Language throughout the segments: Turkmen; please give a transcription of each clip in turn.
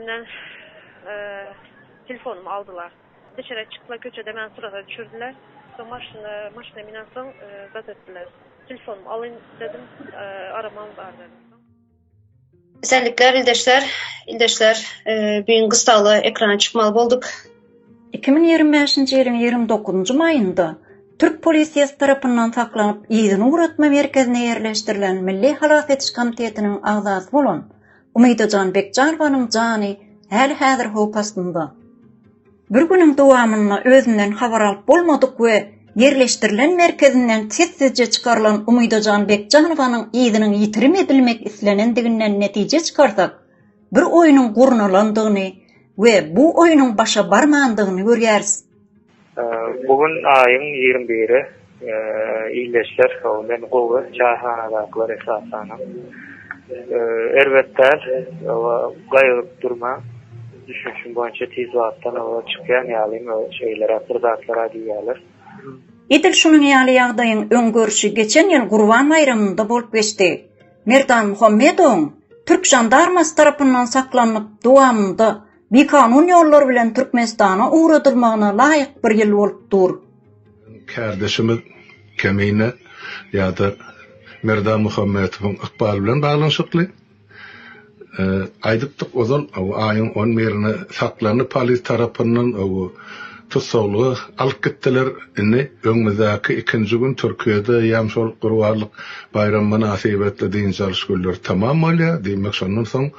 elimden telefonumu aldılar. Dışarı çıktılar, köşede ben sırada düşürdüler. Sonra maşına binen son gaz ettiler. Telefonumu alın dedim, aramam var dedim. Esenlikler ildeşler, bugün kıstalı ekrana çıkmalı bulduk. 2025 ýylyň 29 maýynda Türk polisiýasy tarapyndan saklanyp ýygyny uğratma merkezine ýerleşdirilen Milli Halas etiş komitetiniň agzasy bolan Umydyjan Bekjanowanyň jany häli häzir howp astynda. Bir güniň dowamyna özünden habar alyp bolmadyk we ýerleşdirilen merkezinden tezsizce çıkarılan Umydyjan Bekjanowanyň ýygynyň ýitirim edilmek islenendiginden netije çıkarsak, bir oýunyň gurnalandygyny we bu oýunyň başa barmandygyny görýäris. Bugün ayın 21'i iyileşler men gowy çayhanadakylar esasana. Elbetde gaýryp durma düşünşüm boýunça tez wagtdan çykýan ýalym şeýlere sırdatlara diýýärler. Edil şunyň ýaly ýagdaýyň öňgörüşi geçen ýyl Gurban baýramynda bolup geçdi. Merdan Muhammedow Türk jandarmasy tarapyndan saklanyp dowamında bikanun ýollar bilen Türkmenistana uğradylmagyna laýyk bir ýyl bolupdyr. Kardeşimiz Kemine ýa-da Merdan Muhammedowyň ykbaly bilen baglanyşykly. Aýdypdyk ozal aýyň 10 merine saklanyp polis tarapyndan tutsaglygy alyp gitdiler. Indi öňümizdäki ikinji gün Türkiýede ýam şol gurbanlyk bayram münasibetli diň çalyşgullar tamam bolýar. Diýmek şondan soň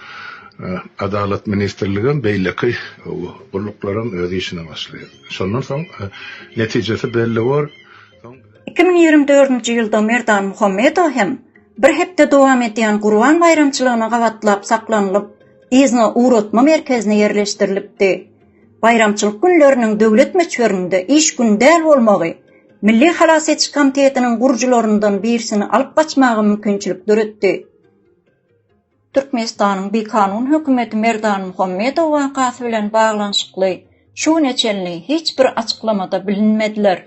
Adalet Ministrligi beýleki gurluklarym öz işine başlaýar. Şondan soň netijesi belli bol. 2024-nji ýylda Merdan Muhammedow hem bir hepde dowam edýän Gurban bayramçylygyna gawatlap saklanylyp, izni uğratma merkezine ýerleşdirilipdi. Bayramçylyk günleriniň döwlet meçberinde iş gün däl bolmagy, Milli Halas etiş komitetiniň gurjulorundan birisini alyp gaçmagy mümkinçilik döretdi. Türkmenistanyň bikanun hökümeti Merdan Muhammedow wakasy bilen baglanyşykly şu neçelini hiç bir açyklamada bilinmediler.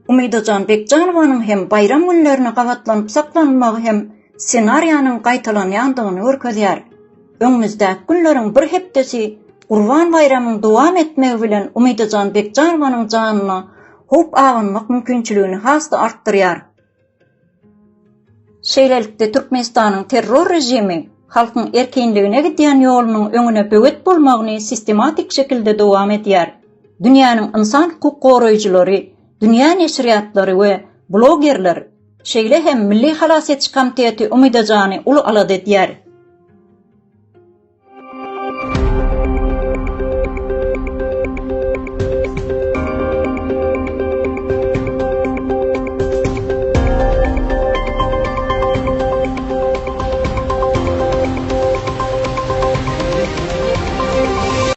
Umydyjan Bekjanowanyň hem bayram günlerine gawatlanyp saklanmagy hem senariýanyň gaýtalanýandygyny görkezýär. Öňümizde günleriň bir hepdesi Gurban bayramynyň dowam etmegi bilen Umydyjan Bekjanowanyň janyna howp aganmak mümkinçiligini hasda artdyrýar. Şeýlelikde Türkmenistanyň terror rejimi halkyň erkinligine gidýän ýolunyň öňüne böget bolmagyny sistematik şekilde dowam edýär. Dünýäniň insan hukuk goraýjylary, dünýä neşriýatlary we blogerler şeýle hem Milli Halas etiş komiteti Umydyjany uly alad edýär.